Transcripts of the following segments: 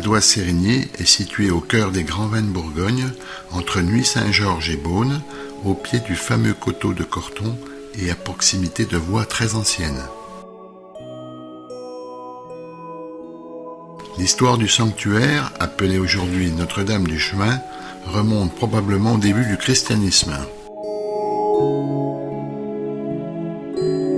Sadoise-Sérigny est située au cœur des Grands Vins de Bourgogne, entre Nuits-Saint-Georges et Beaune, au pied du fameux coteau de Corton et à proximité de voies très anciennes. L'histoire du sanctuaire, appelé aujourd'hui Notre-Dame du Chemin, remonte probablement au début du christianisme.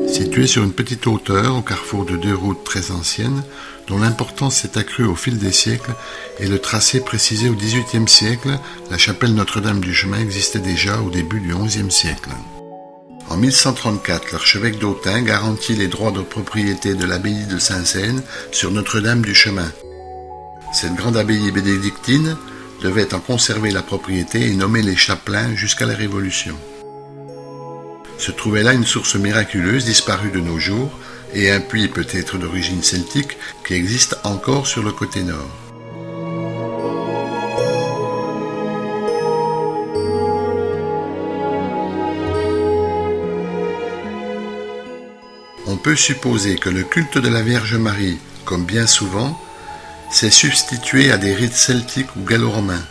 Situé sur une petite hauteur, au carrefour de deux routes très anciennes, dont l'importance s'est accrue au fil des siècles, et le tracé précisé au XVIIIe siècle, la chapelle Notre-Dame du Chemin existait déjà au début du XIe siècle. En 1134, l'archevêque d'Autun garantit les droits de propriété de l'abbaye de Saint-Seine sur Notre-Dame du Chemin. Cette grande abbaye bénédictine devait en conserver la propriété et nommer les chapelains jusqu'à la Révolution. Se trouvait là une source miraculeuse disparue de nos jours et un puits peut-être d'origine celtique qui existe encore sur le côté nord. On peut supposer que le culte de la Vierge Marie, comme bien souvent, s'est substitué à des rites celtiques ou gallo-romains.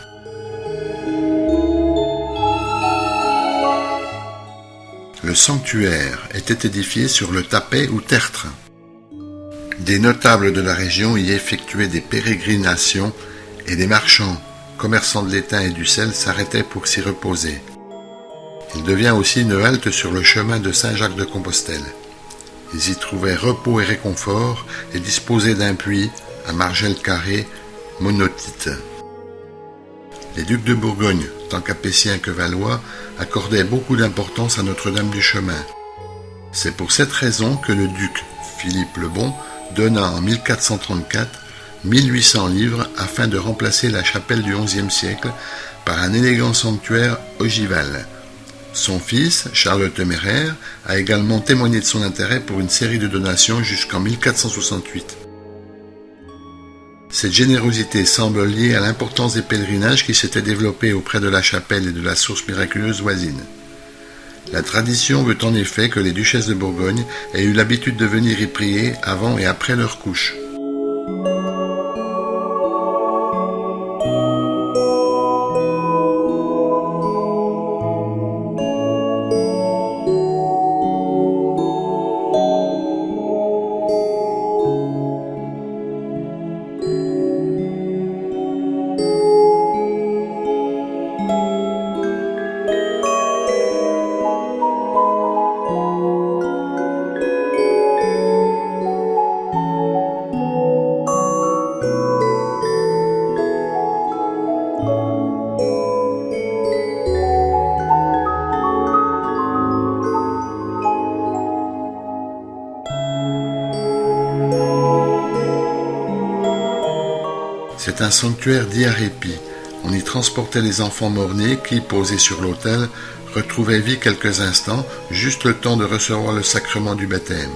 Le sanctuaire était édifié sur le Tapet ou tertre. Des notables de la région y effectuaient des pérégrinations et des marchands, commerçants de l'étain et du sel, s'arrêtaient pour s'y reposer. Il devient aussi une halte sur le chemin de Saint-Jacques-de-Compostelle. Ils y trouvaient repos et réconfort et disposaient d'un puits à margelle carrée monotite. Les ducs de Bourgogne, tant capétiens que valois, accordaient beaucoup d'importance à Notre-Dame du Chemin. C'est pour cette raison que le duc Philippe le Bon donna en 1434 1800 livres afin de remplacer la chapelle du XIe siècle par un élégant sanctuaire ogival. Son fils, Charles le Téméraire, a également témoigné de son intérêt pour une série de donations jusqu'en 1468. Cette générosité semble liée à l'importance des pèlerinages qui s'étaient développés auprès de la chapelle et de la source miraculeuse voisine. La tradition veut en effet que les duchesses de Bourgogne aient eu l'habitude de venir y prier avant et après leur couche. C'est un sanctuaire dit à répit. On y transportait les enfants mort-nés qui, posés sur l'autel, retrouvaient vie quelques instants, juste le temps de recevoir le sacrement du baptême.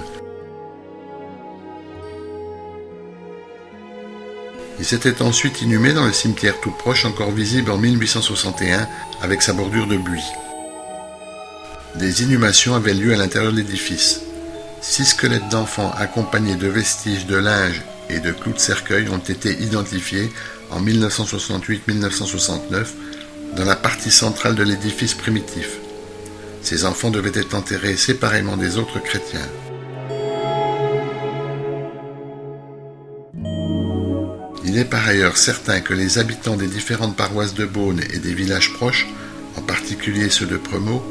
Ils étaient ensuite inhumés dans le cimetière tout proche, encore visible en 1861, avec sa bordure de buis. Des inhumations avaient lieu à l'intérieur de l'édifice. 6 squelettes d'enfants accompagnés de vestiges de linge et de clous de cercueil ont été identifiés en 1968-1969 dans la partie centrale de l'édifice primitif. Ces enfants devaient être enterrés séparément des autres chrétiens. Il est par ailleurs certain que les habitants des différentes paroisses de Beaune et des villages proches, en particulier ceux de Premaux,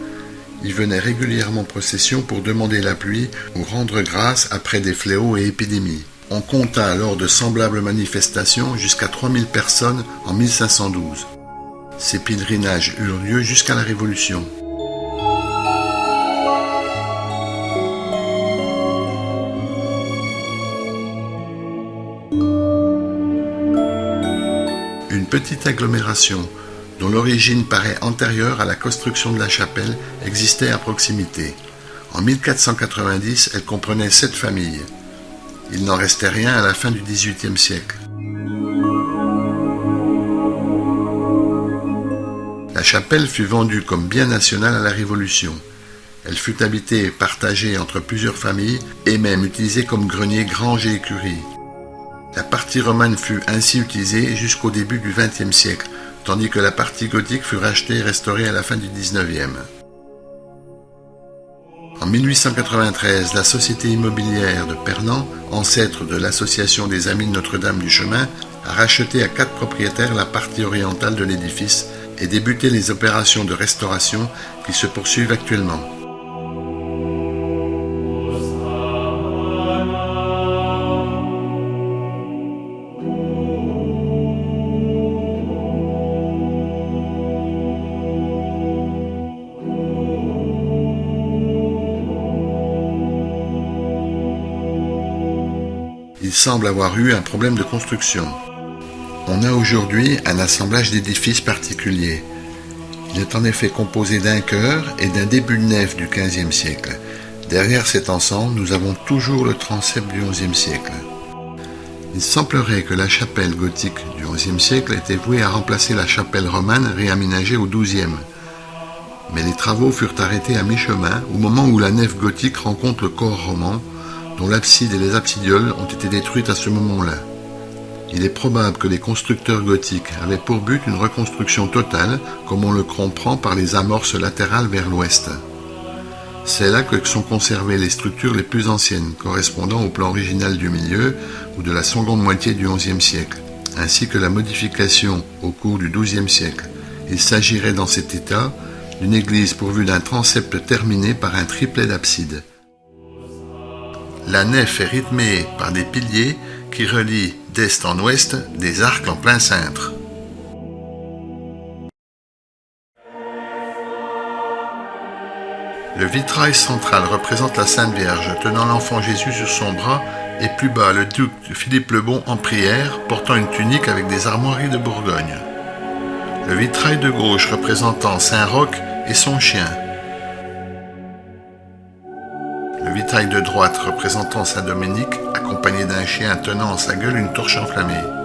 y venaient régulièrement procession pour demander la pluie ou rendre grâce après des fléaux et épidémies. On compta lors de semblables manifestations jusqu'à 3000 personnes en 1512. Ces pèlerinages eurent lieu jusqu'à la Révolution. Une petite agglomération, dont l'origine paraît antérieure à la construction de la chapelle, existait à proximité. En 1490, elle comprenait 7 familles. Il n'en restait rien à la fin du XVIIIe siècle. La chapelle fut vendue comme bien national à la Révolution. Elle fut habitée et partagée entre plusieurs familles et même utilisée comme grenier, grange et écurie. La partie romane fut ainsi utilisée jusqu'au début du XXe siècle, tandis que la partie gothique fut rachetée et restaurée à la fin du XIXe. En 1893, la société immobilière de Pernan, ancêtre de l'association des Amis de Notre-Dame du Chemin, a racheté à 4 propriétaires la partie orientale de l'édifice et débuté les opérations de restauration qui se poursuivent actuellement. Il semble avoir eu un problème de construction. On a aujourd'hui un assemblage d'édifices particuliers. Il est en effet composé d'un chœur et d'un début de nef du XVe siècle. Derrière cet ensemble, nous avons toujours le transept du XIe siècle. Il semblerait que la chapelle gothique du XIe siècle était vouée à remplacer la chapelle romane réaménagée au XIIe. Mais les travaux furent arrêtés à mi-chemin au moment où la nef gothique rencontre le corps roman, dont l'abside et les absidioles ont été détruites à ce moment-là. Il est probable que les constructeurs gothiques avaient pour but une reconstruction totale, comme on le comprend par les amorces latérales vers l'ouest. C'est là que sont conservées les structures les plus anciennes, correspondant au plan original du milieu ou de la seconde moitié du XIe siècle, ainsi que la modification au cours du XIIe siècle. Il s'agirait dans cet état d'une église pourvue d'un transept terminé par un triplet d'abside. La nef est rythmée par des piliers qui relient d'est en ouest des arcs en plein cintre. Le vitrail central représente la Sainte Vierge tenant l'enfant Jésus sur son bras et plus bas le duc Philippe le Bon en prière portant une tunique avec des armoiries de Bourgogne. Le vitrail de gauche représentant Saint Roch et son chien. Le vitrail de droite représentant Saint Dominique, accompagné d'un chien tenant en sa gueule une torche enflammée.